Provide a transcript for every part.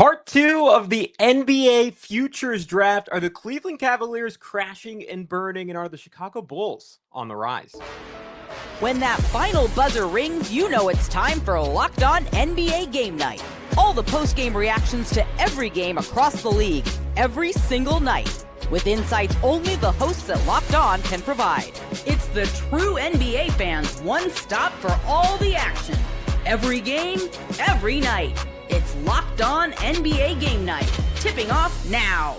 Part two of the NBA Futures Draft. Are the Cleveland Cavaliers crashing and burning, and are the Chicago Bulls on the rise? When that final buzzer rings, you know it's time for Locked On NBA Game Night. All the post-game reactions to every game across the league, every single night, with insights only the hosts at Locked On can provide. It's the true NBA fans' one stop for all the action. Every game, every night. It's Locked On NBA Game Night, tipping off now.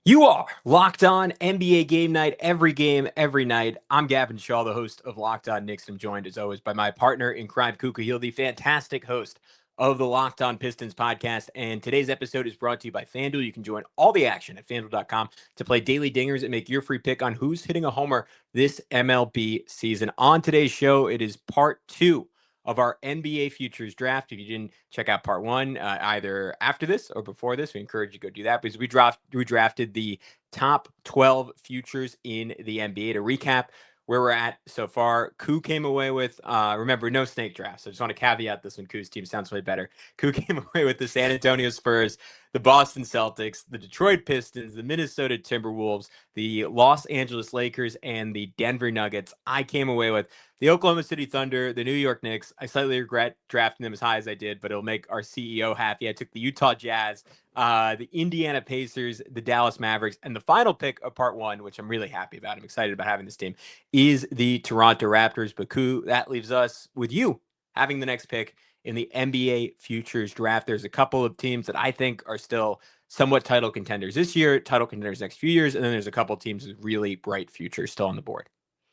You are Locked On NBA Game Night, every game, every night. I'm Gavin, Schall, the host of Locked On Knicks. I'm joined, as always, by my partner in crime, Khahil, the fantastic host of the Locked On Pistons podcast. And today's episode is brought to you by FanDuel. You can join all the action at FanDuel.com to play daily dingers and make your free pick on who's hitting a homer this MLB season. On today's show, it is part two of our NBA Futures Draft. If you didn't check out part one, either after this or before this, we encourage you to go do that because we drafted the top 12 futures in the NBA. To recap where we're at so far, Koo came away with, remember, no snake drafts. I just want to caveat this one. Koo's team sounds way better. Koo came away with the San Antonio Spurs, the Boston Celtics, the Detroit Pistons, the Minnesota Timberwolves, the Los Angeles Lakers, and the Denver Nuggets. I came away with the Oklahoma City Thunder, the New York Knicks. I slightly regret drafting them as high as I did, but it'll make our CEO happy. I took the Utah Jazz, the Indiana Pacers, the Dallas Mavericks, and the final pick of part one, which I'm really happy about. I'm excited about having this team, is the Toronto Raptors. But Koo, that leaves us with you having the next pick in the NBA Futures Draft. There's a couple of teams that I think are still somewhat title contenders this year, title contenders next few years, and then there's a couple of teams with really bright futures still on the board.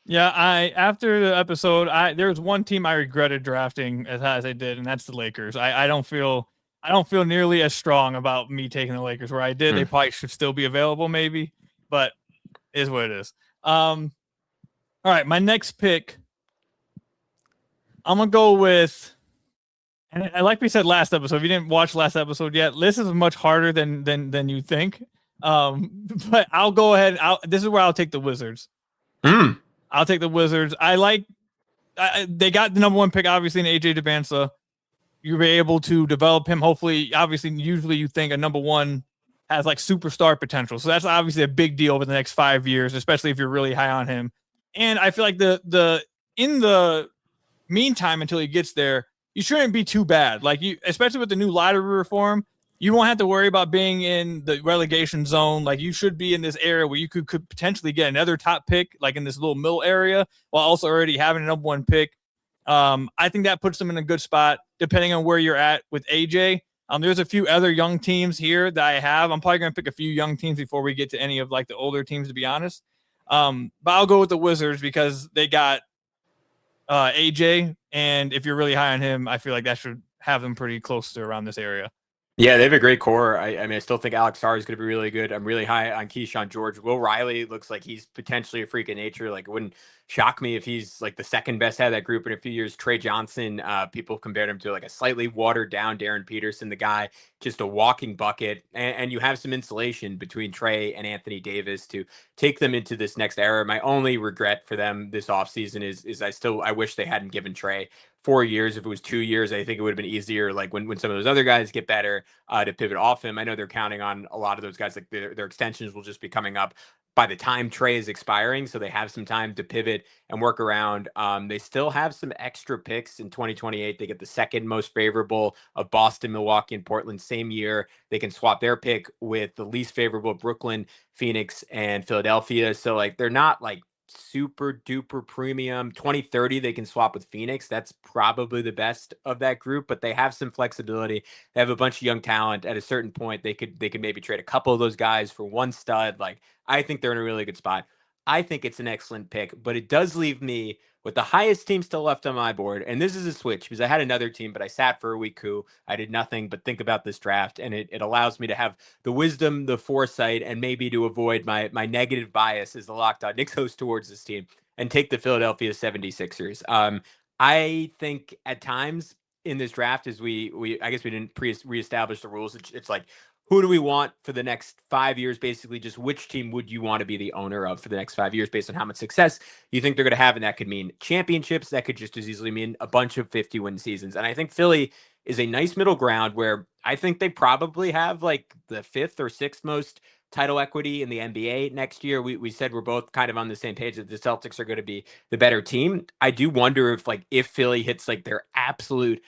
Yeah, after the episode, there was one team I regretted drafting as high as I did, and that's the Lakers. I don't feel nearly as strong about me taking the Lakers where I did. They probably should still be available, maybe, but it is what it is. All right, my next pick, I'm gonna go with, and like we said last episode, if you didn't watch last episode yet, this is much harder than you think. But I'll go ahead. This is where I'll take the Wizards. I'll take the Wizards. They got the number one pick, obviously, in AJ Debinsa. You'll be able to develop him. Hopefully, obviously, usually you think a number one has like superstar potential. So that's obviously a big deal over the next 5 years, especially if you're really high on him. And I feel like in the meantime, until he gets there, you shouldn't be too bad. Like especially with the new lottery reform, you won't have to worry about being in the relegation zone. Like you should be in this area where you could potentially get another top pick, like in this little middle area, while also already having a number one pick. I think that puts them in a good spot, depending on where you're at with AJ. There's a few other young teams here that I have. I'm probably going to pick a few young teams before we get to any of like the older teams, to be honest. But I'll go with the Wizards because they got AJ, and if you're really high on him, I feel like that should have them pretty close to around this area. Yeah, they have a great core. I mean, I still think Alex Sarr is going to be really good. I'm really high on Keyshawn George. Will Riley looks like he's potentially a freak of nature. Like, it wouldn't shock me if he's like the second best out of that group in a few years. Trey Johnson, people compared him to like a slightly watered down Darren Peterson, the guy, just a walking bucket. And you have some insulation between Trey and Anthony Davis to take them into this next era. My only regret for them this offseason is I wish they hadn't given Trey 4 years. If it was 2 years, I think it would have been easier. Like when some of those other guys get better, to pivot off him. I know they're counting on a lot of those guys. Like their extensions will just be coming up by the time Trey is expiring, so they have some time to pivot and work around. They still have some extra picks in 2028. They get the second most favorable of Boston, Milwaukee, and Portland same year. They can swap their pick with the least favorable Brooklyn, Phoenix, and Philadelphia. So like they're not like super duper premium. 2030 they can swap with Phoenix. That's probably the best of that group, but they have some flexibility. They have a bunch of young talent. At a certain point they could maybe trade a couple of those guys for one stud. Like I think they're in a really good spot. I think it's an excellent pick, but it does leave me with the highest team still left on my board. And this is a switch because I had another team, but I sat for a week. I did nothing but think about this draft, and it allows me to have the wisdom, the foresight, and maybe to avoid my negative bias as the Locked On Knicks host towards this team and take the Philadelphia 76ers. I think at times in this draft, as I guess we didn't reestablish the rules. It's like who do we want for the next 5 years? Basically, just which team would you want to be the owner of for the next 5 years based on how much success you think they're going to have? And that could mean championships. That could just as easily mean a bunch of 50-win seasons. And I think Philly is a nice middle ground where I think they probably have like the 5th or 6th most title equity in the NBA next year. We said we're both kind of on the same page that the Celtics are going to be the better team. I do wonder if Philly hits like their absolute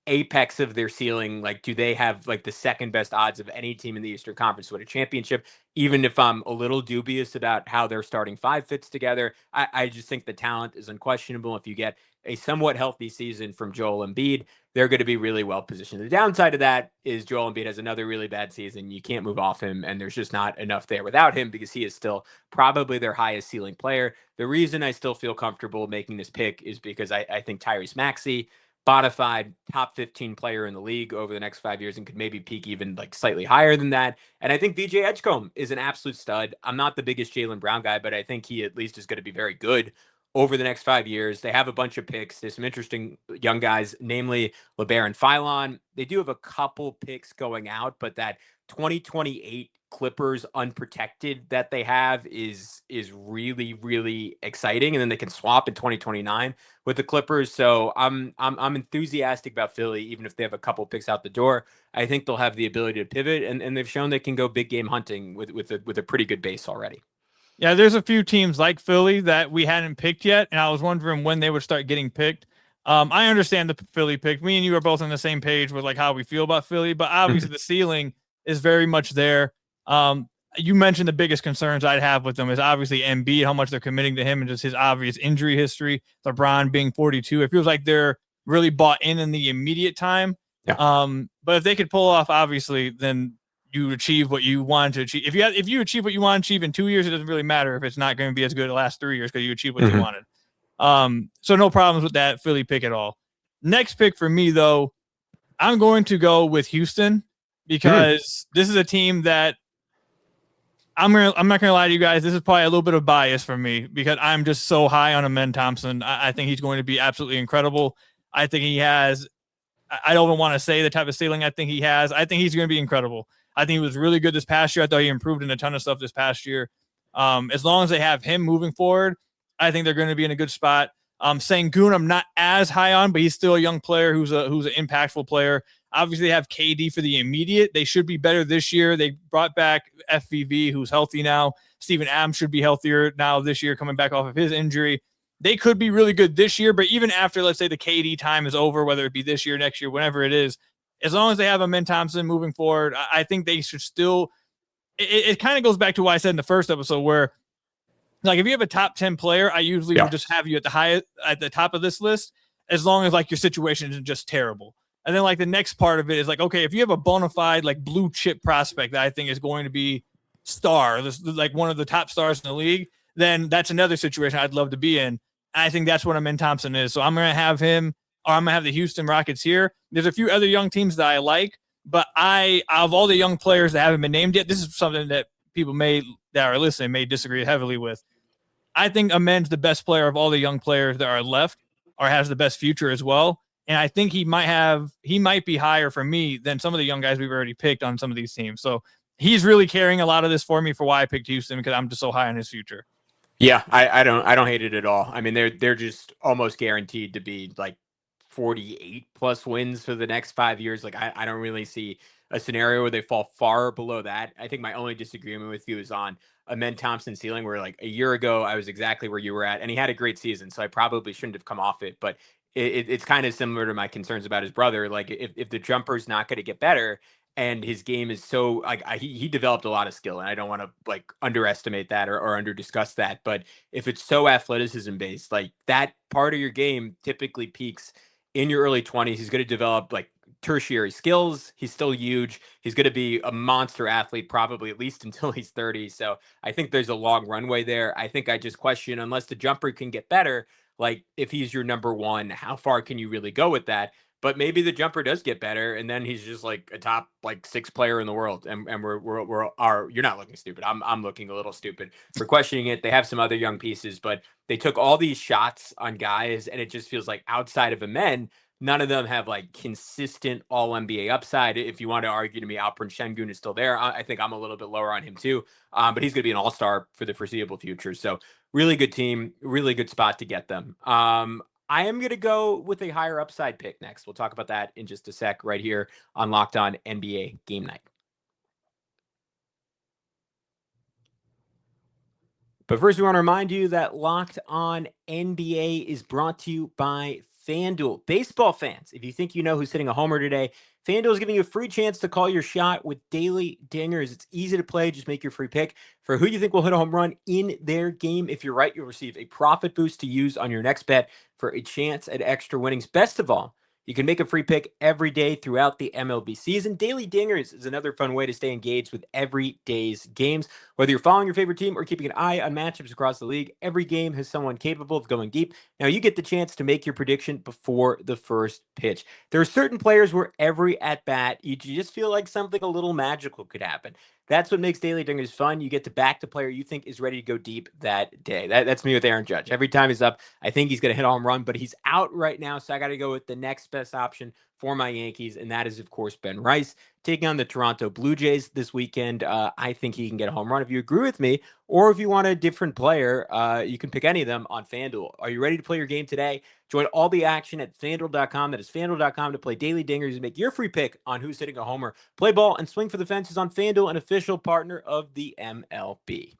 apex of their ceiling, like do they have like the second best odds of any team in the Eastern Conference to win a championship? Even if I'm a little dubious about how their starting five fits together, I just think the talent is unquestionable. If you get a somewhat healthy season from Joel Embiid, they're going to be really well positioned. The downside of that is Joel Embiid has another really bad season. You can't move off him, and there's just not enough there without him because he is still probably their highest ceiling player. The reason I still feel comfortable making this pick is because I think Tyrese Maxey, bona fide top 15 player in the league over the next 5 years and could maybe peak even like slightly higher than that. And I think VJ Edgecombe is an absolute stud. I'm not the biggest Jaylen Brown guy, but I think he at least is going to be very good over the next 5 years. They have a bunch of picks. There's some interesting young guys, namely LeBaron Philon. They do have a couple picks going out, but that 2028 Clippers unprotected that they have is really, really exciting. And then they can swap in 2029 with the Clippers. So I'm enthusiastic about Philly, even if they have a couple picks out the door. I think they'll have the ability to pivot, and they've shown they can go big game hunting with a pretty good base already. Yeah, there's a few teams like Philly that we hadn't picked yet, and I was wondering when they would start getting picked. I understand the Philly pick. Me and you are both on the same page with like how we feel about Philly, but obviously the ceiling is very much there. You mentioned the biggest concerns I'd have with them is obviously Embiid, how much they're committing to him and just his obvious injury history. LeBron being 42, it feels like they're really bought in the immediate time. Yeah. But if they could pull off, obviously, then you achieve what you want to achieve. If you achieve what you want to achieve in 2 years, it doesn't really matter if it's not going to be as good the last 3 years because you achieve what you wanted. So no problems with that Philly pick at all. Next pick for me, though, I'm going to go with Houston because this is a team that I'm not gonna lie to you guys. This is probably a little bit of bias for me because I'm just so high on Amen Thompson. I think he's going to be absolutely incredible. I think he has. I don't even want to say the type of ceiling I think he has. I think he's going to be incredible. I think he was really good this past year. I thought he improved in a ton of stuff this past year. As long as they have him moving forward, I think they're going to be in a good spot. Sengun, I'm not as high on, but he's still a young player who's an impactful player. Obviously, they have KD for the immediate. They should be better this year. They brought back FVV, who's healthy now. Steven Adams should be healthier now this year, coming back off of his injury. They could be really good this year, but even after, let's say, the KD time is over, whether it be this year, next year, whenever it is, as long as they have Amen Thompson moving forward, I think they should still – it kind of goes back to what I said in the first episode where, like, if you have a top 10 player, I usually would just have you at the top of this list as long as, like, your situation isn't just terrible. And then, like, the next part of it is, like, okay, if you have a bona fide, like, blue chip prospect that I think is going to be like one of the top stars in the league, then that's another situation I'd love to be in. And I think that's what Amen Thompson is. So I'm going to have him, or I'm going to have the Houston Rockets here. There's a few other young teams that I like, but out of all the young players that haven't been named yet, this is something that people that are listening may disagree heavily with. I think Amen's the best player of all the young players that are left, or has the best future as well. And I think he might be higher for me than some of the young guys we've already picked on some of these teams. So he's really carrying a lot of this for me for why I picked Houston, because I'm just so high on his future. Yeah, I don't hate it at all. I mean, they're just almost guaranteed to be like 48 plus wins for the next 5 years. Like I don't really see a scenario where they fall far below that. I think my only disagreement with you is on Amen Thompson's ceiling, where like a year ago I was exactly where you were at, and he had a great season, so I probably shouldn't have come off it. But it's kind of similar to my concerns about his brother. Like if the jumper's not going to get better, and his game is so like he developed a lot of skill, and I don't want to like underestimate that or under discuss that. But if it's so athleticism based, like that part of your game typically peaks in your early 20s. He's going to develop like tertiary skills. He's still huge. He's going to be a monster athlete, probably at least until he's 30. So I think there's a long runway there. I think I just question, unless the jumper can get better, like if he's your number one, how far can you really go with that? But maybe the jumper does get better, and then he's just like a top like 6 player in the world. And you're not looking stupid. I'm looking a little stupid for questioning it. They have some other young pieces, but they took all these shots on guys, and it just feels like outside of Amen, None of them have like consistent all NBA upside. If you want to argue to me, Alperen Şengün is still there. I think I'm a little bit lower on him too. But he's going to be an all-star for the foreseeable future. So really good team, really good spot to get them. I am going to go with a higher upside pick next. We'll talk about that in just a sec right here on Locked On NBA Game Night. But first, we want to remind you that Locked On NBA is brought to you by FanDuel. Baseball fans, if you think you know who's hitting a homer today, FanDuel is giving you a free chance to call your shot with daily dingers. It's easy to play. Just make your free pick for who you think will hit a home run in their game. If you're right, you'll receive a profit boost to use on your next bet for a chance at extra winnings. Best of all, you can make a free pick every day throughout the MLB season. Daily Dingers is another fun way to stay engaged with every day's games. Whether you're following your favorite team or keeping an eye on matchups across the league, every game has someone capable of going deep. Now you get the chance to make your prediction before the first pitch. There are certain players where every at-bat, you just feel like something a little magical could happen. That's what makes Daily Dingers fun. You get to back the player you think is ready to go deep that day. That's me with Aaron Judge. Every time he's up, I think he's going to hit a home run, but he's out right now, so I got to go with the next best option for my Yankees, and that is, of course, Ben Rice. Taking on the Toronto Blue Jays this weekend, I think he can get a home run. If you agree with me, or if you want a different player, you can pick any of them on FanDuel. Are you ready to play your game today? Join all the action at FanDuel.com. That is FanDuel.com to play Daily Dingers and make your free pick on who's hitting a homer. Play ball and swing for the fences on FanDuel, an official partner of the MLB.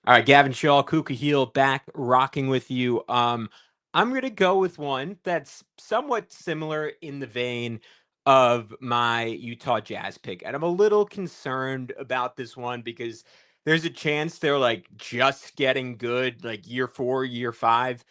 All right, Gavin, Schall, Khahil back rocking with you. I'm going to go with one that's somewhat similar in the vein of my Utah Jazz pick. And I'm a little concerned about this one because there's a chance they're like just getting good, like year 4, year 5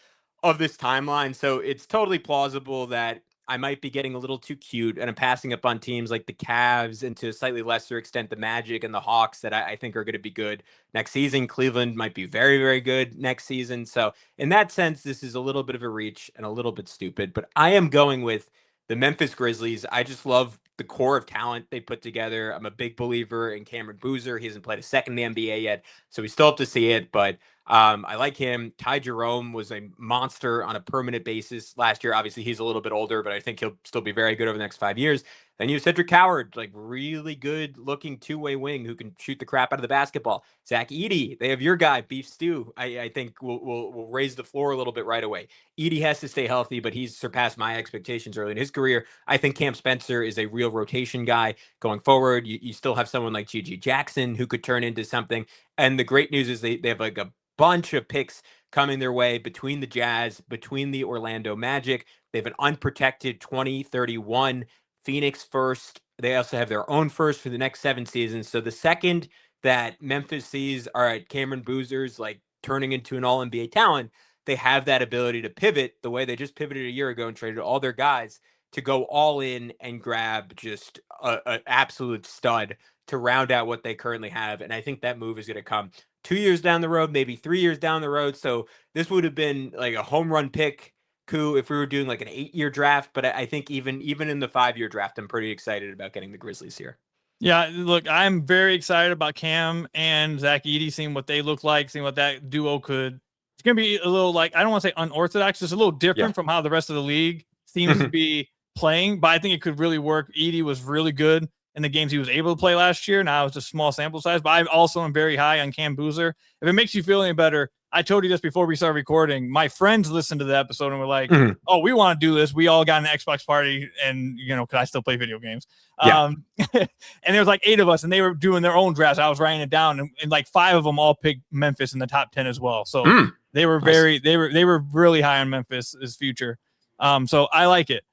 of this timeline. So it's totally plausible that I might be getting a little too cute and I'm passing up on teams like the Cavs and to a slightly lesser extent, the Magic and the Hawks that I think are going to be good next season. Cleveland might be very, very good next season. So in that sense, this is a little bit of a reach and a little bit stupid, but I am going with the Memphis Grizzlies. I just love the core of talent they put together. I'm a big believer in Cameron Boozer. He hasn't played a second in the NBA yet, so we still have to see it, but I like him. Ty Jerome was a monster on a permanent basis last year. Obviously, he's a little bit older, but I think he'll still be very good over the next 5 years. Then you have Cedric Howard, like really good looking two-way wing who can shoot the crap out of the basketball. Zach Edey, they have your guy, Beef Stew. I think will raise the floor a little bit right away. Edey has to stay healthy, but he's surpassed my expectations early in his career. I think Cam Spencer is a real rotation guy going forward. You still have someone like G.G. Jackson who could turn into something. And the great news is they have like a bunch of picks coming their way between the Jazz, between the Orlando Magic. They have an unprotected 2031 Phoenix first. They also have their own first for the next 7 seasons. So the second that Memphis sees, all right, Cameron Boozer's like turning into an all-NBA talent, they have that ability to pivot the way they just pivoted a year ago and traded all their guys to go all in and grab just an absolute stud to round out what they currently have. And I think that move is going to come 2 years down the road, maybe 3 years down the road. So this would have been like a home run pick coup if we were doing like an 8-year draft. But I think even in the 5-year draft, I'm pretty excited about getting the Grizzlies here. Yeah, look, I'm very excited about Cam and Zach Edey, seeing what they look like, seeing what that duo could. It's going to be a little like, I don't want to say unorthodox, just a little different from how the rest of the league seems to be playing. But I think it could really work. Edey was really good in the games he was able to play last year. Now it's a small sample size, but I also am very high on Cam Boozer. If it makes you feel any better, I told you this before we started recording. My friends listened to the episode and were like, oh, we want to do this. We all got an Xbox party and, because I still play video games. Yeah. And there was like 8 of us and they were doing their own drafts. I was writing it down and like 5 of them all picked Memphis in the top 10 as well. So they were they were really high on Memphis' future. So I like it.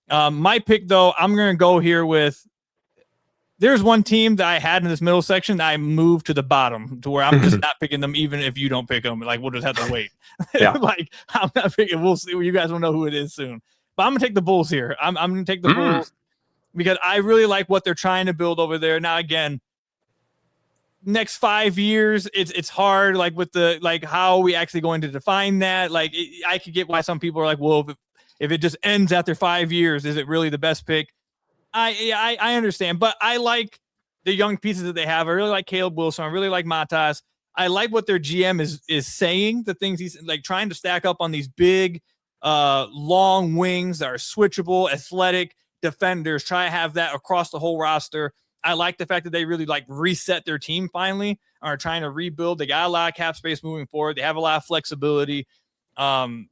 My pick though, I'm going to go here with, there's one team that I had in this middle section that I moved to the bottom to where I'm just not picking them, even if you don't pick them. Like, we'll just have to wait. Yeah. Like, I'm not picking. We'll see. You guys will know who it is soon. But I'm going to take the Bulls here. I'm going to take the Bulls because I really like what they're trying to build over there. Now, again, next 5 years, it's hard, like, with the, like, how are we actually going to define that? Like, I could get why some people are like, well, if it just ends after 5 years, is it really the best pick? I understand, but I like the young pieces that they have. I really like Caleb Wilson. I really like Matas. I like what their GM is saying, the things he's like trying to stack up on these big, long wings that are switchable, athletic defenders, try to have that across the whole roster. I like the fact that they really like reset their team finally, are trying to rebuild. They got a lot of cap space moving forward. They have a lot of flexibility. And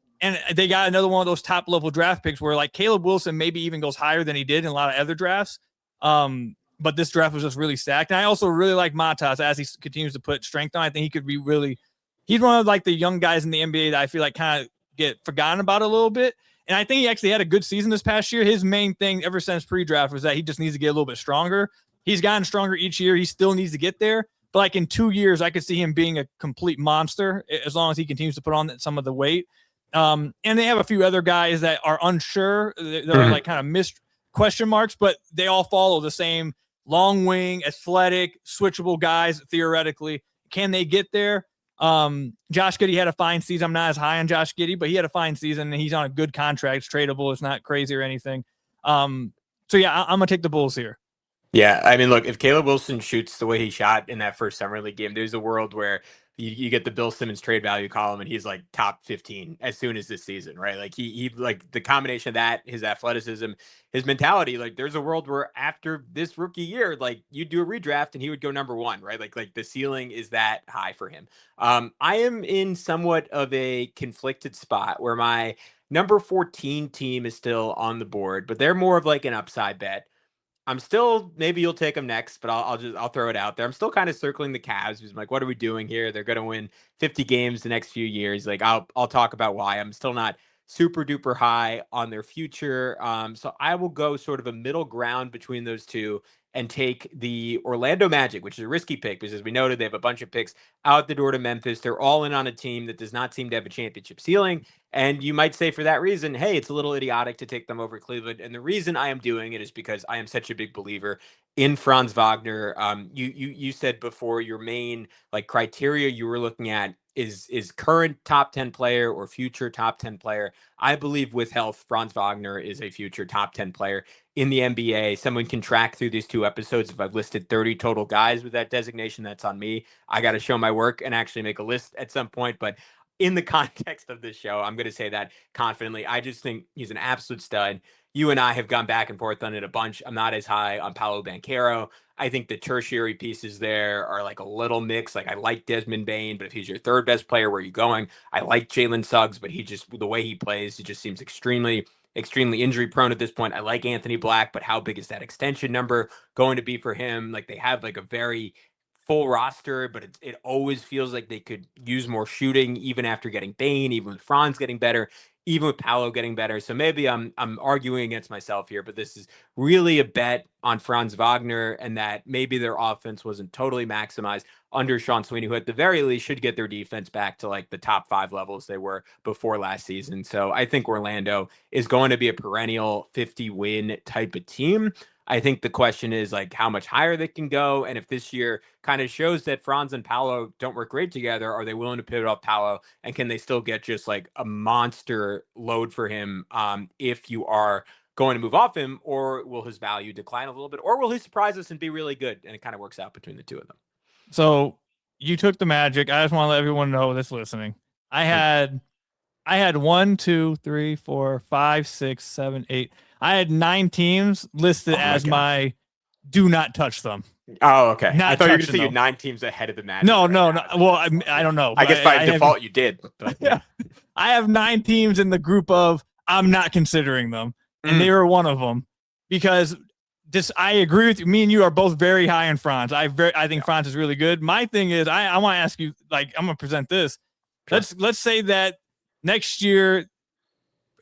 they got another one of those top level draft picks where like Caleb Wilson maybe even goes higher than he did in a lot of other drafts. But this draft was just really stacked. And I also really like Matas as he continues to put strength on. I think he could be he's one of like the young guys in the NBA that I feel like kind of get forgotten about a little bit. And I think he actually had a good season this past year. His main thing ever since pre-draft was that he just needs to get a little bit stronger. He's gotten stronger each year. He still needs to get there. But like in 2 years, I could see him being a complete monster as long as he continues to put on some of the weight. And they have a few other guys that are unsure. They're like kind of missed question marks, but they all follow the same long wing, athletic, switchable guys, theoretically. Can they get there? Josh Giddey had a fine season. I'm not as high on Josh Giddey, but he had a fine season, and he's on a good contract. It's tradable. It's not crazy or anything. So, yeah, I'm going to take the Bulls here. Yeah, I mean, look, if Caleb Wilson shoots the way he shot in that first summer league game, there's a world where you get the Bill Simmons trade value column and he's like top 15 as soon as this season, right? Like he like the combination of that, his athleticism, his mentality, like there's a world where after this rookie year, like you do a redraft and he would go number one, right? Like the ceiling is that high for him. I am in somewhat of a conflicted spot where my number 14 team is still on the board, but they're more of like an upside bet. I'm still, maybe you'll take them next, but I'll throw it out there. I'm still kind of circling the Cavs. I'm like, what are we doing here? They're going to win 50 games the next few years. Like I'll talk about why I'm still not super duper high on their future. So I will go sort of a middle ground between those two and take the Orlando Magic, which is a risky pick because as we noted, they have a bunch of picks out the door to Memphis. They're all in on a team that does not seem to have a championship ceiling. And you might say for that reason, hey, it's a little idiotic to take them over Cleveland. And the reason I am doing it is because I am such a big believer in Franz Wagner. You said before your main like criteria you were looking at is current top 10 player or future top 10 player. I believe with health, Franz Wagner is a future top 10 player in the NBA. Someone can track through these two episodes. If I've listed 30 total guys with that designation, that's on me. I got to show my work and actually make a list at some point. But in the context of this show, I'm going to say that confidently. I just think he's an absolute stud. You and I have gone back and forth on it a bunch. I'm not as high on Paolo Banchero. I think the tertiary pieces there are like a little mix. Like I like Desmond Bane, but if he's your third best player, where are you going? I like Jalen Suggs, but he just, the way he plays, he just seems extremely injury prone at this point. I like Anthony Black, but how big is that extension number going to be for him? Like they have like a very full roster, but it always feels like they could use more shooting even after getting Bane, even with Franz getting better, even with Paolo getting better. So maybe I'm arguing against myself here, but this is really a bet on Franz Wagner and that maybe their offense wasn't totally maximized under Sean Sweeney, who at the very least should get their defense back to like the top 5 levels they were before last season. So I think Orlando is going to be a perennial 50 win type of team. I think the question is like how much higher they can go. And if this year kind of shows that Franz and Paolo don't work great together, are they willing to pivot off Paolo? And can they still get just like a monster load for him if you are going to move off him, or will his value decline a little bit, or will he surprise us and be really good? And it kind of works out between the two of them. So you took the Magic. I just want to let everyone know that's listening. I had 1, 2, 3, 4, 5, 6, 7, 8. I had 9 teams listed as my do not touch them. Oh, okay. Not I thought you were going to touching say you them. 9 teams ahead of the Magic. No. now. Well, I don't know. I guess by default you did. But, yeah. I have 9 teams in the group of I'm not considering them, and they were one of them because I agree with you. Me and you are both very high in Franz. I think Franz is really good. My thing is I want to ask you, like, I'm going to present this. Sure. Let's say that next year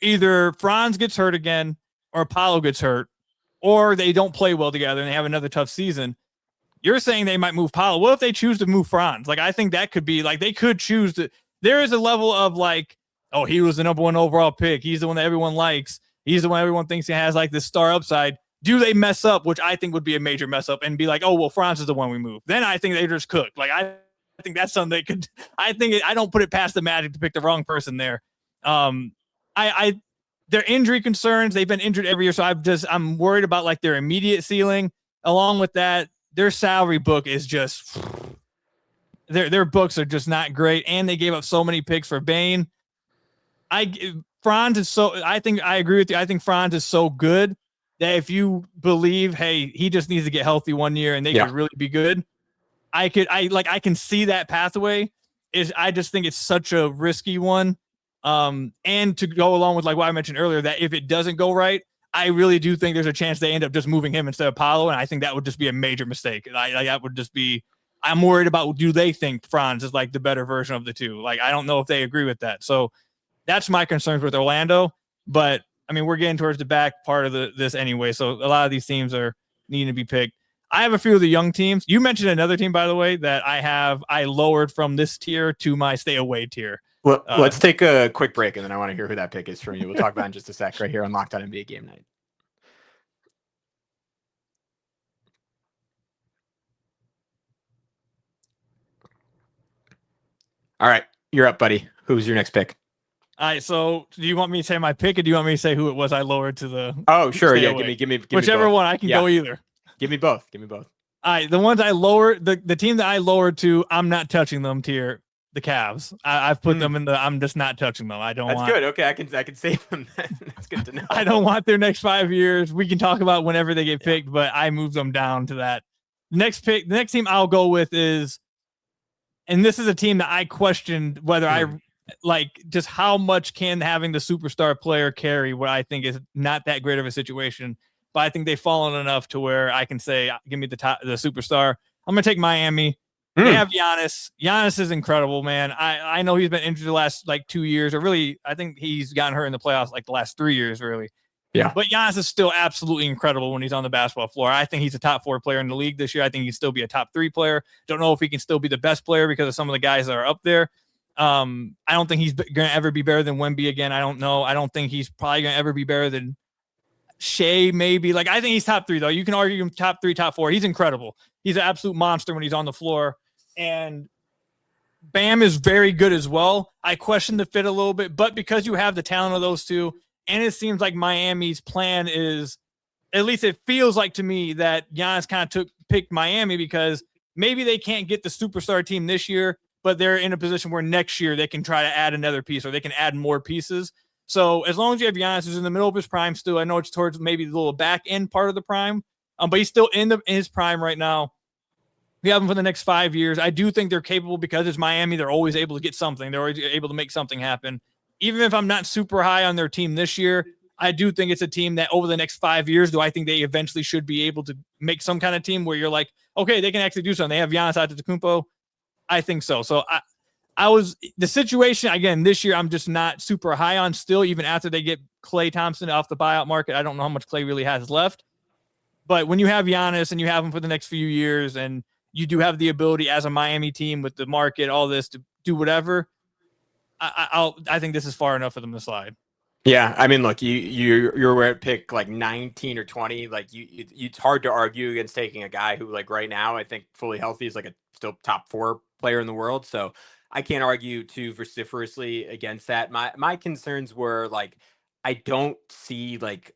either Franz gets hurt again or Paolo gets hurt, or they don't play well together and they have another tough season. You're saying they might move Paolo. What if they choose to move Franz? Like, I think that could be like, they could choose to, there is a level of like, oh, he was the number 1 overall pick. He's the one that everyone likes. He's the one everyone thinks he has like this star upside. Do they mess up, which I think would be a major mess up, and be like, oh, well, Franz is the one we move. Then I think they just cook. Like, I think that's something they could, I don't put it past the Magic to pick the wrong person there. Their injury concerns, they've been injured every year. So I'm worried about like their immediate ceiling. Along with that, their salary book is just, their books are just not great, and they gave up so many picks for Bane. Franz is so. I think I agree with you. I think Franz is so good that if you believe, hey, he just needs to get healthy one year and they could really be good. I can see that pathway. I just think it's such a risky one. And to go along with like what I mentioned earlier, that if it doesn't go right, I really do think there's a chance they end up just moving him instead of Paolo, and I think that would just be a major mistake. That would just be. I'm worried about, do they think Franz is like the better version of the two? Like, I don't know if they agree with that. So that's my concerns with Orlando. But I mean, we're getting towards the back part of this anyway. So a lot of these teams are needing to be picked. I have a few of the young teams. You mentioned another team, by the way, that I lowered from this tier to my stay away tier. Well, let's take a quick break, and then I want to hear who that pick is from you. We'll talk about it in just a sec right here on Locked On NBA Game Night. All right, you're up, buddy. Who's your next pick? All right, so do you want me to say my pick, or do you want me to say who it was I lowered to the? Oh, sure, yeah. Away? Give me whichever one. I can go either. Give me both. All right, the ones I lowered, the team that I lowered to, I'm not touching them tier. The Cavs. I've put them in the. I'm just not touching them. I don't. That's good. Okay, I can save them. That's good to know. I don't want their next 5 years. We can talk about whenever they get picked, but I moved them down to that. The next team I'll go with is, and this is a team that I questioned whether I like, just how much can having the superstar player carry what I think is not that great of a situation. But I think they've fallen enough to where I can say, give me the superstar. I'm gonna take Miami. They have Giannis. Giannis is incredible, man. I know he's been injured the last like 2 years, or really, I think he's gotten hurt in the playoffs like the last 3 years, really. Yeah. But Giannis is still absolutely incredible when he's on the basketball floor. I think he's a top 4 player in the league this year. I think he can still be a top 3 player. Don't know if he can still be the best player because of some of the guys that are up there. I don't think he's going to ever be better than Wemby again. I don't know. I don't think he's probably going to ever be better than Shai, maybe. Like, I think he's top 3, though. You can argue him top 3, top 4. He's incredible. He's an absolute monster when he's on the floor. And Bam is very good as well. I question the fit a little bit, but because you have the talent of those two, and it seems like Miami's plan is, at least it feels like to me, that Giannis kind of picked Miami because maybe they can't get the superstar team this year, but they're in a position where next year they can try to add another piece, or they can add more pieces. So as long as you have Giannis, who's in the middle of his prime still, I know it's towards maybe the little back end part of the prime, but he's still in his prime right now. We have them for the next 5 years. I do think they're capable because it's Miami. They're always able to get something. They're always able to make something happen. Even if I'm not super high on their team this year, I do think it's a team that over the next 5 years, do I think they eventually should be able to make some kind of team where you're like, okay, they can actually do something. They have Giannis Antetokounmpo. I think so. So the situation, again, this year, I'm just not super high on still, even after they get Klay Thompson off the buyout market. I don't know how much Klay really has left. But when you have Giannis and you have him for the next few years, and you do have the ability as a Miami team with the market, all this, to do whatever, I think this is far enough for them to slide. Yeah, I mean, look, you're at pick like 19 or 20. Like it's hard to argue against taking a guy who, like, right now, I think fully healthy is like a still top 4 player in the world. So I can't argue too vociferously against that. My concerns were, like, I don't see, like,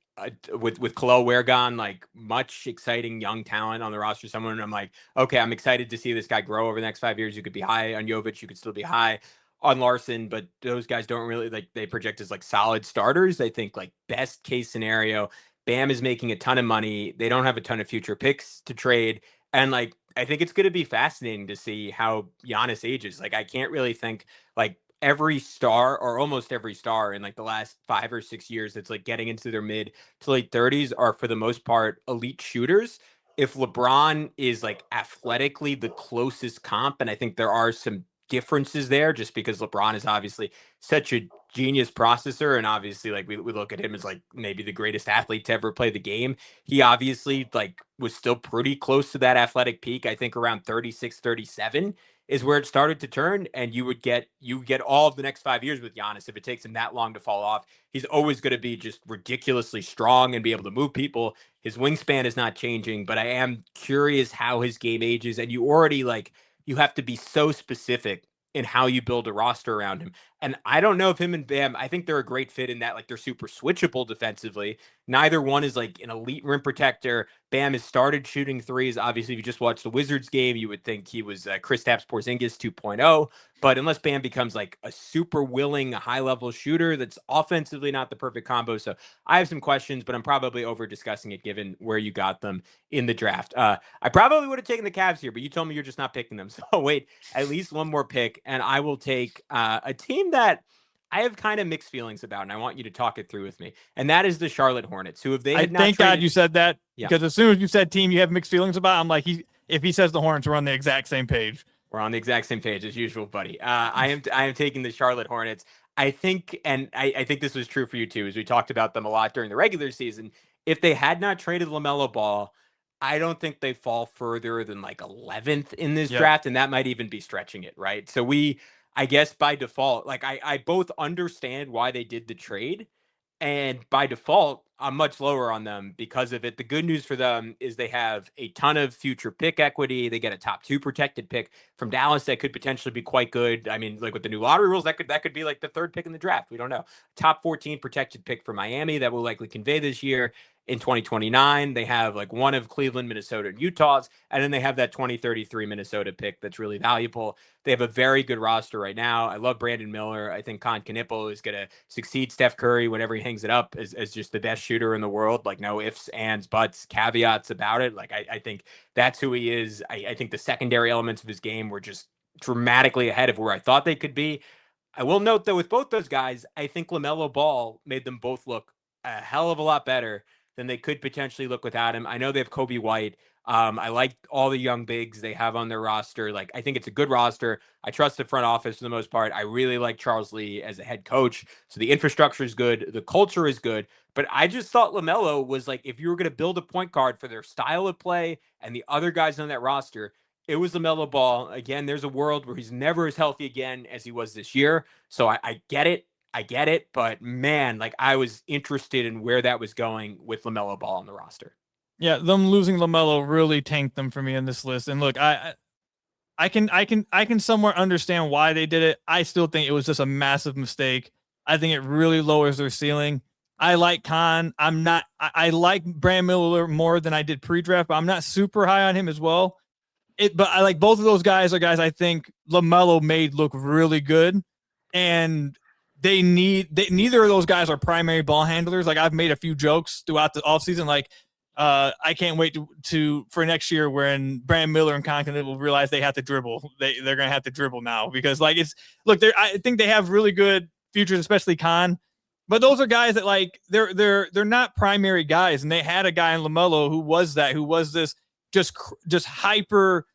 with Khahil Ware gone, like, much exciting young talent on the roster. Someone I'm like, okay, I'm excited to see this guy grow over the next 5 years. You could be high on Jovic, you could still be high on Larson, but those guys don't really, like, they project as like solid starters. I think, like, best case scenario, Bam is making a ton of money. They don't have a ton of future picks to trade, and, like, I think it's going to be fascinating to see how Giannis ages. Like, I can't really think, like, every star, or almost every star, in like the last 5 or 6 years that's like getting into their mid to late 30s are for the most part elite shooters. If LeBron is like athletically the closest comp, and I think there are some differences there just because LeBron is obviously such a genius processor, and obviously, like, we look at him as like maybe the greatest athlete to ever play the game. He obviously, like, was still pretty close to that athletic peak. I think around 36, 37 is where it started to turn, and you get all of the next 5 years with Giannis. If it takes him that long to fall off, he's always going to be just ridiculously strong and be able to move people. His wingspan is not changing, but I am curious how his game ages. And you already, like, you have to be so specific in how you build a roster around him. And I don't know if him and Bam, I think they're a great fit in that, like, they're super switchable defensively. Neither one is like an elite rim protector. Bam has started shooting threes. Obviously, if you just watched the Wizards game, you would think he was Kristaps Porzingis 2.0. But unless Bam becomes like a super willing, high-level shooter, that's offensively not the perfect combo. So I have some questions, but I'm probably over discussing it given where you got them in the draft. I probably would have taken the Cavs here, but you told me you're just not picking them. So wait, at least one more pick, and I will take a team that I have kind of mixed feelings about, and I want you to talk it through with me. And that is the Charlotte Hornets, who, if they had not thank traded, God you said that, Yeah. because as soon as you said team you have mixed feelings about, I'm like, if he says the Hornets, we're on the exact same page. We're on the exact same page as usual, buddy. I am taking the Charlotte Hornets. I think, and I think this was true for you too, as we talked about them a lot during the regular season. If they had not traded LaMelo Ball, I don't think they fall further than like 11th in this draft, and that might even be stretching it, right? So I guess by default, like I both understand why they did the trade, and by default, I'm much lower on them because of it. The good news for them is they have a ton of future pick equity. They get a top 2 protected pick from Dallas that could potentially be quite good. I mean, like with the new lottery rules, that could be like the 3rd pick in the draft. We don't know. Top 14 protected pick for Miami that will likely convey this year. In 2029, they have like one of Cleveland, Minnesota, and Utah's, and then they have that 2033 Minnesota pick that's really valuable. They have a very good roster right now. I love Brandon Miller. I think Knipple is going to succeed Steph Curry whenever he hangs it up as just the best shooter in the world. Like, no ifs, ands, buts, caveats about it. Like, I think that's who he is. I think the secondary elements of his game were just dramatically ahead of where I thought they could be. I will note, though, with both those guys, I think LaMelo Ball made them both look a hell of a lot better than they could potentially look without him. I know they have Kobe White. I like all the young bigs they have on their roster. Like, I think it's a good roster. I trust the front office for the most part. I really like Charles Lee as a head coach. So the infrastructure is good. The culture is good. But I just thought LaMelo was like, if you were going to build a point guard for their style of play and the other guys on that roster, it was LaMelo Ball. Again, there's a world where he's never as healthy again as he was this year. So I get it. I get it, but man, like, I was interested in where that was going with LaMelo Ball on the roster. Yeah, them losing LaMelo really tanked them for me in this list. And look, I can somewhat understand why they did it. I still think it was just a massive mistake. I think it really lowers their ceiling. I like Khan. I like Brandon Miller more than I did pre-draft, but I'm not super high on him as well. But I like both of those guys are guys I think LaMelo made look really good, and neither of those guys are primary ball handlers. Like, I've made a few jokes throughout the offseason. Like, I can't wait for next year when Brandon Miller and Conklin will realize they have to dribble. They're going to have to dribble now because, like, I think they have really good futures, especially Con. But those are guys that, like, they're not primary guys, and they had a guy in LaMelo who was this just hyper,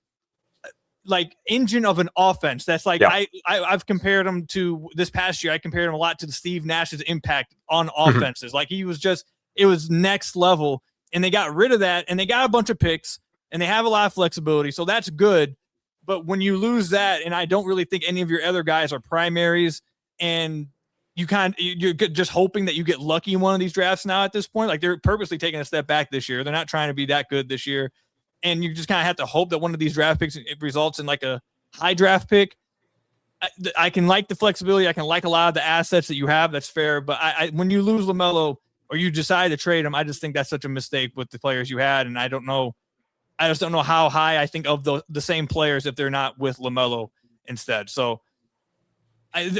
like, engine of an offense. That's like, I've compared him to this past year. I compared him a lot to Steve Nash's impact on offenses. Like, it was next level, and they got rid of that, and they got a bunch of picks, and they have a lot of flexibility. So that's good. But when you lose that, and I don't really think any of your other guys are primaries, and you're just hoping that you get lucky in one of these drafts now at this point. Like, they're purposely taking a step back this year. They're not trying to be that good this year. And you just kind of have to hope that one of these draft picks results in like a high draft pick. I can like the flexibility. I can like a lot of the assets that you have. That's fair. But when you lose LaMelo or you decide to trade him, I just think that's such a mistake with the players you had. And I just don't know how high I think of the same players if they're not with LaMelo instead. So,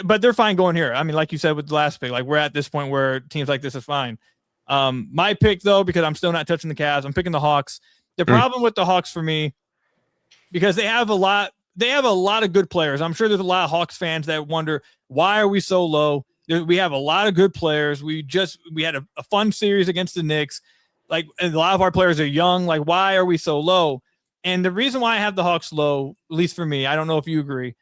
but they're fine going here. I mean, like you said with the last pick, like, we're at this point where teams like this is fine. My pick, though, because I'm still not touching the Cavs, I'm picking the Hawks. The problem with the Hawks for me, because they have a lot of good players. I'm sure there's a lot of Hawks fans that wonder, why are we so low? We have a lot of good players. We had a fun series against the Knicks. Like, a lot of our players are young. Like, why are we so low? And the reason why I have the Hawks low, at least for me, I don't know if you agree.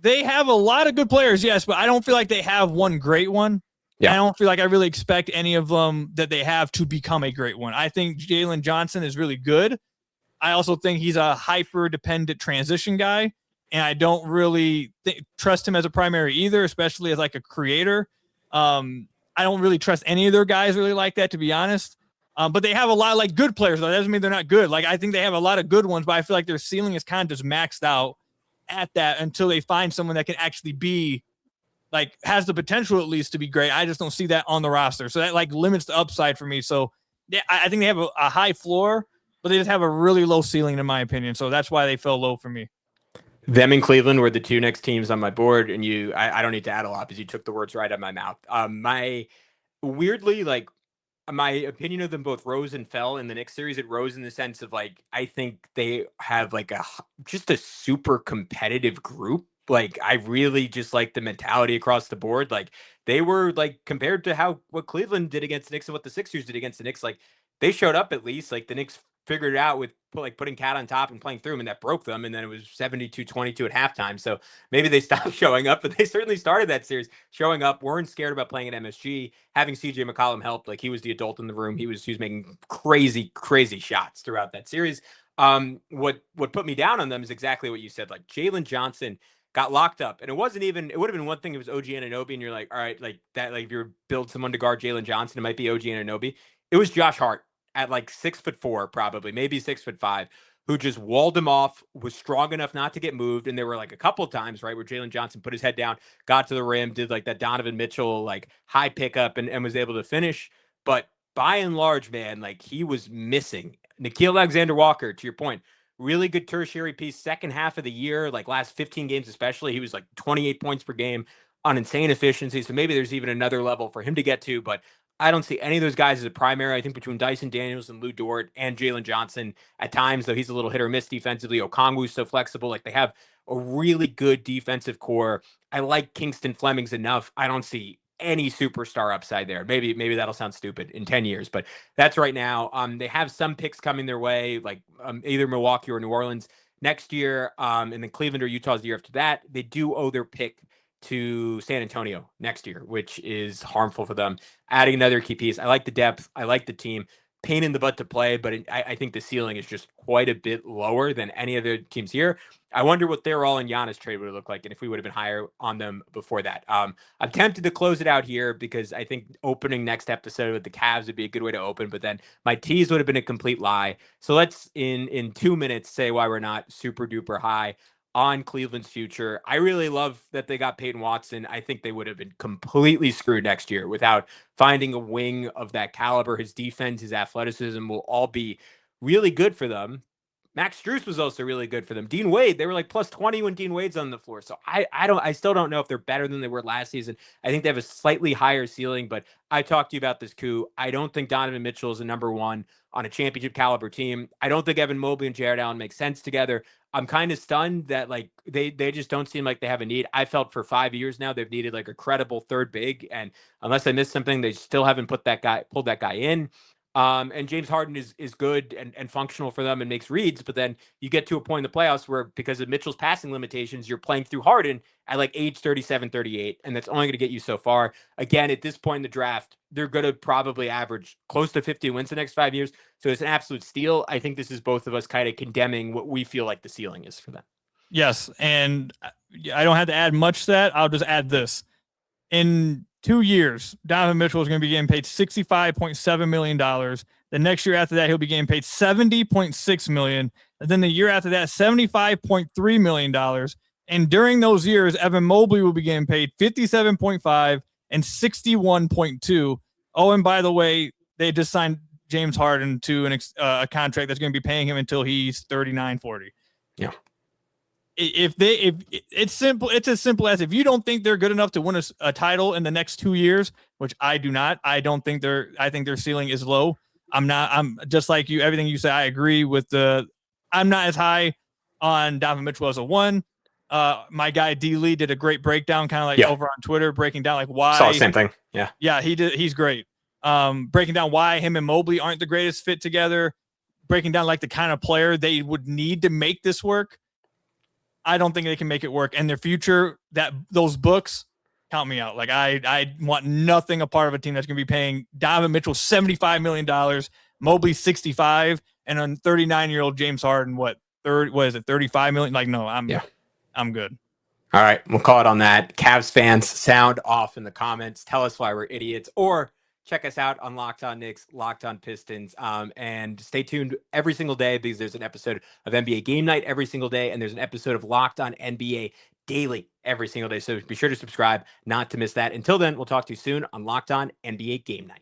They have a lot of good players, yes, but I don't feel like they have one great one. Yeah. I don't feel like I really expect any of them that they have to become a great one. I think Jalen Johnson is really good. I also think he's a hyper-dependent transition guy, and I don't really trust him as a primary either, especially as like a creator. I don't really trust any of their guys really like that, to be honest. But they have a lot of like good players, though. That doesn't mean they're not good. Like, I think they have a lot of good ones, but I feel like their ceiling is kind of just maxed out. at that until they find someone that can actually be like has the potential at least to be great. I just don't see that on the roster. So that like limits the upside for me. So yeah, I think they have a high floor, but they just have a really low ceiling in my opinion. So that's why they fell low for me. Them and Cleveland were the two next teams on my board, and I don't need to add a lot because you took the words right out of my mouth. Weirdly, like my opinion of them both rose and fell in the Knicks series. It rose in the sense of like I think they have like just a super competitive group. Like I really just like the mentality across the board. Like they were like compared to what Cleveland did against the Knicks and what the Sixers did against the Knicks. Like they showed up at least. Like the Knicks figured it out with putting Cat on top and playing through him, and that broke them. And then it was 72-22 at halftime. So maybe they stopped showing up, but they certainly started that series showing up, weren't scared about playing at MSG. Having CJ McCollum helped. Like he was the adult in the room. He was making crazy shots throughout that series. What put me down on them is exactly what you said. Like Jalen Johnson got locked up, and it would have been one thing if it was OG Anunoby, and you're like, all right, like that, like if you're build someone to guard Jalen Johnson, it might be OG Anunoby. It was Josh Hart at like 6'4", probably, maybe 6'5", who just walled him off, was strong enough not to get moved. And there were like a couple of times, right, where Jalen Johnson put his head down, got to the rim, did like that Donovan Mitchell, like high pickup and was able to finish. But by and large, man, like he was missing. Alexander Walker, to your point, really good tertiary piece. Second half of the year, like last 15 games especially, he was like 28 points per game on insane efficiency. So maybe there's even another level for him to get to. But I don't see any of those guys as a primary. I think between Dyson Daniels and Lou Dort and Jalen Johnson at times, though he's a little hit or miss defensively. Okongwu's so flexible. Like they have a really good defensive core. I like Kingston Fleming's enough. I don't see any superstar upside there. Maybe that'll sound stupid in 10 years, but that's right now. They have some picks coming their way, like either Milwaukee or New Orleans next year. And then Cleveland or Utah's the year after that. They do owe their pick to San Antonio next year, which is harmful for them. Adding another key piece. I like the depth. I like the team. Pain in the butt to play, but I think the ceiling is just quite a bit lower than any of the teams here. I wonder what their all in Giannis trade would look like and if we would have been higher on them before that. I'm tempted to close it out here because I think opening next episode with the Cavs would be a good way to open, but then my tease would have been a complete lie. So let's in 2 minutes say why we're not super duper high on Cleveland's future. I really love that they got Peyton Watson. I think they would have been completely screwed next year without finding a wing of that caliber. His defense, his athleticism will all be really good for them. Max Strus was also really good for them. Dean Wade, they were like plus 20 when Dean Wade's on the floor. So I still don't know if they're better than they were last season. I think they have a slightly higher ceiling, but I talked to you about this coup. I don't think Donovan Mitchell is a number one on a championship caliber team. I don't think Evan Mobley and Jared Allen make sense together. I'm kind of stunned that like they just don't seem like they have a need. I felt for 5 years now they've needed like a credible third big, and unless I missed something, they still haven't pulled that guy in. And James Harden is good and functional for them and makes reads, but then you get to a point in the playoffs where because of Mitchell's passing limitations, you're playing through Harden at like age 37, 38, and that's only going to get you so far. Again, at this point in the draft, they're going to probably average close to 50 wins the next 5 years. So it's an absolute steal. I think this is both of us kind of condemning what we feel like the ceiling is for them. Yes, and I don't have to add much to that. I'll just add this. In 2 years, Donovan Mitchell is going to be getting paid $65.7 million. The next year after that, he'll be getting paid $70.6 million. And then the year after that, $75.3 million. And during those years, Evan Mobley will be getting paid $57.5 and $61.2. Oh, and by the way, they just signed James Harden to a contract that's going to be paying him until he's 39, 40. Yeah. If it's simple, it's as simple as if you don't think they're good enough to win a title in the next 2 years, which I do not. I think their ceiling is low. I'm just like you. Everything you say, I agree with. I'm not as high on Donovan Mitchell as a one. My guy D Lee did a great breakdown, kind of like over on Twitter, breaking down like why. Saw the same thing. Yeah, he did. He's great. Breaking down why him and Mobley aren't the greatest fit together. Breaking down like the kind of player they would need to make this work. I don't think they can make it work. And their future, those books, count me out. Like I want nothing a part of a team that's going to be paying Donovan Mitchell $75 million, Mobley $65, and on 39-year-old James Harden, what is it, $35 million? Like, no, I'm good. All right, we'll call it on that. Cavs fans, sound off in the comments. Tell us why we're idiots, or check us out on Locked On Knicks, Locked On Pistons, and stay tuned every single day because there's an episode of NBA Game Night every single day, and there's an episode of Locked On NBA daily every single day. So be sure to subscribe not to miss that. Until then, we'll talk to you soon on Locked On NBA Game Night.